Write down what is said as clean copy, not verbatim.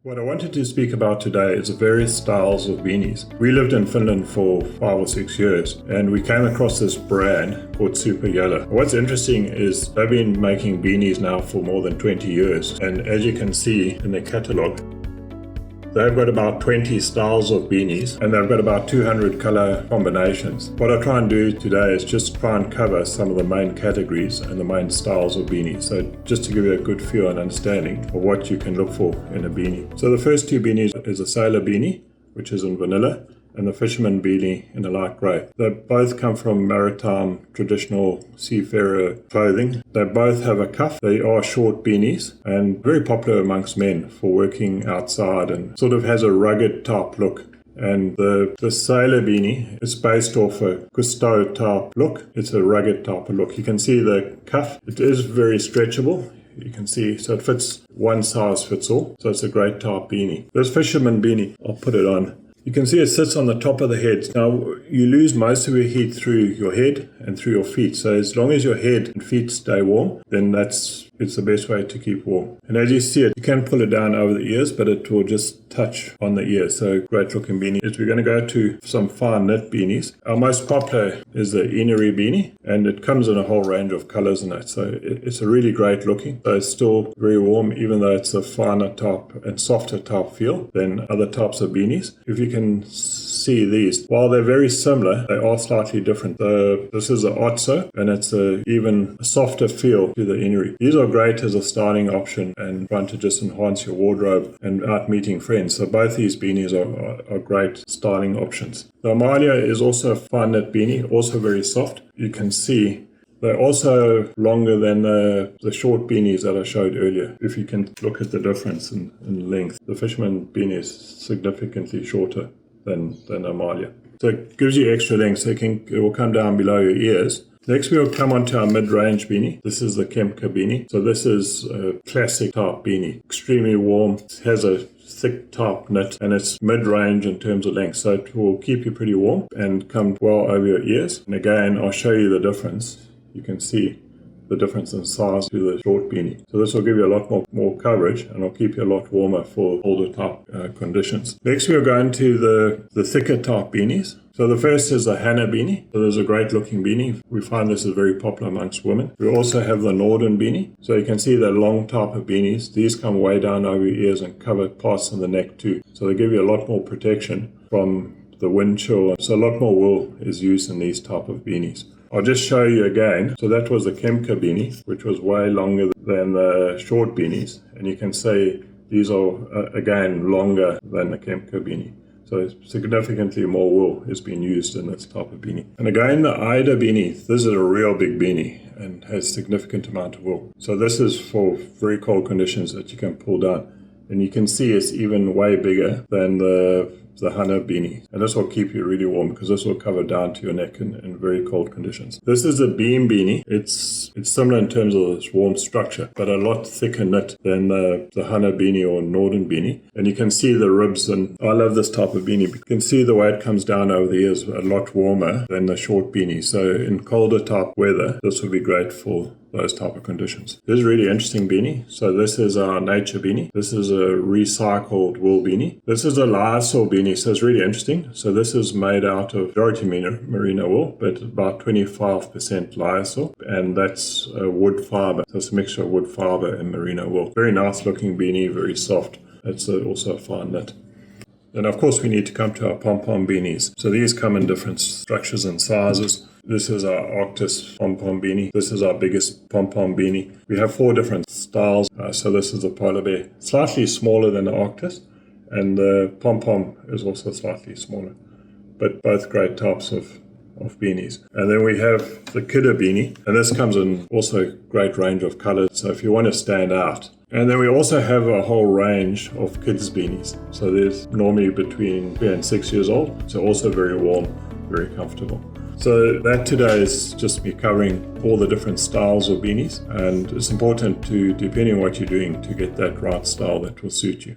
What I wanted to speak about today is the various styles of beanies. We lived in Finland for 5 or 6 years and we came across this brand called Super Yellow. What's interesting is they've been making beanies now for more than 20 years, and as you can see in their catalogue, they've got about 20 styles of beanies and they've got about 200 color combinations. What I try and do today is just try and cover some of the main categories and the main styles of beanies. So just to give you a good feel and understanding of what you can look for in a beanie. So the first two beanies is a sailor beanie, which is in vanilla, and the fisherman beanie in a light grey. They both come from maritime traditional seafarer clothing. They both have a cuff. They are short beanies and very popular amongst men for working outside, and sort of has a rugged type look. And the sailor beanie is based off a Cousteau type look. It's a rugged type of look. You can see the cuff. It is very stretchable. You can see, so it fits, one size fits all. So it's a great type beanie. This fisherman beanie, I'll put it on. You can see it sits on the top of the head. Now, you lose most of your heat through your head and through your feet. So as long as your head and feet stay warm, then it's the best way to keep warm. And as you see it, you can pull it down over the ears, but it will just touch on the ears. So great looking beanie. We're going to go to some fine knit beanies. Our most popular is the Beanie beanie, and it comes in a whole range of colors in that. So it's a really great looking. So it's still very warm, even though it's a finer type and softer type feel than other types of beanies. If you can see these, while they're very similar, they are slightly different. This is an Otso, and it's even a softer feel to the Beanie. These are great as a styling option and trying to just enhance your wardrobe and out meeting friends. So both these beanies are great styling options. The Amalia is also a fine knit beanie, also very soft. You can see they're also longer than the short beanies that I showed earlier. If you can look at the difference in length, the fisherman beanie is significantly shorter than Amalia. So it gives you extra length, so it will come down below your ears. Next, we'll come on to our mid-range beanie. This is the Kemka beanie. So this is a classic type beanie. Extremely warm. It has a thick type knit, and it's mid-range in terms of length. So it will keep you pretty warm and come well over your ears. And again, I'll show you the difference. You can see the difference in size to the short beanie. So this will give you a lot more coverage, and will keep you a lot warmer for older type conditions. Next, we'll go into the thicker type beanies. So the first is the Hanna beanie. So there's a great looking beanie. We find this is very popular amongst women. We also have the Norden beanie. So you can see the long type of beanies. These come way down over your ears and cover parts of the neck too. So they give you a lot more protection from the wind chill. So a lot more wool is used in these type of beanies. I'll just show you again. So that was the Kemka beanie, which was way longer than the short beanies. And you can see these are, again, longer than the Kemka beanie. So significantly more wool is being used in this type of beanie. And again, the Ida beanie, this is a real big beanie and has significant amount of wool. So this is for very cold conditions that you can pull down. And you can see it's even way bigger than the Hanna beanie. And this will keep you really warm because this will cover down to your neck in very cold conditions. This is a beam beanie. It's similar in terms of its warm structure, but a lot thicker knit than the Hanna beanie or Norden beanie. And you can see the ribs, and I love this type of beanie. You can see the way it comes down over the ears a lot warmer than the short beanie. So in colder type weather, this would be great for those type of conditions. This is a really interesting beanie. So this is our nature beanie. This is a recycled wool beanie. This is a lyocell beanie, so it's really interesting. So this is made out of majority merino wool, but about 25% lyocell, and that's wood fiber. So it's a mixture of wood fiber and merino wool. Very nice looking beanie, very soft. It's also a fine knit. And of course we need to come to our pom-pom beanies. So these come in different structures and sizes. This is our Arctis pom-pom beanie. This is our biggest pom-pom beanie. We have 4 different styles. So this is the polar bear, slightly smaller than the Arctis, and the pom-pom is also slightly smaller, but both great types of beanies. And then we have the kidder beanie, and this comes in also great range of colors. So if you want to stand out. And then we also have a whole range of kids beanies. So there's normally between 3 and 6 years old. So also very warm, very comfortable. So that today is just me covering all the different styles of beanies, and it's important to, depending on what you're doing, to get that right style that will suit you.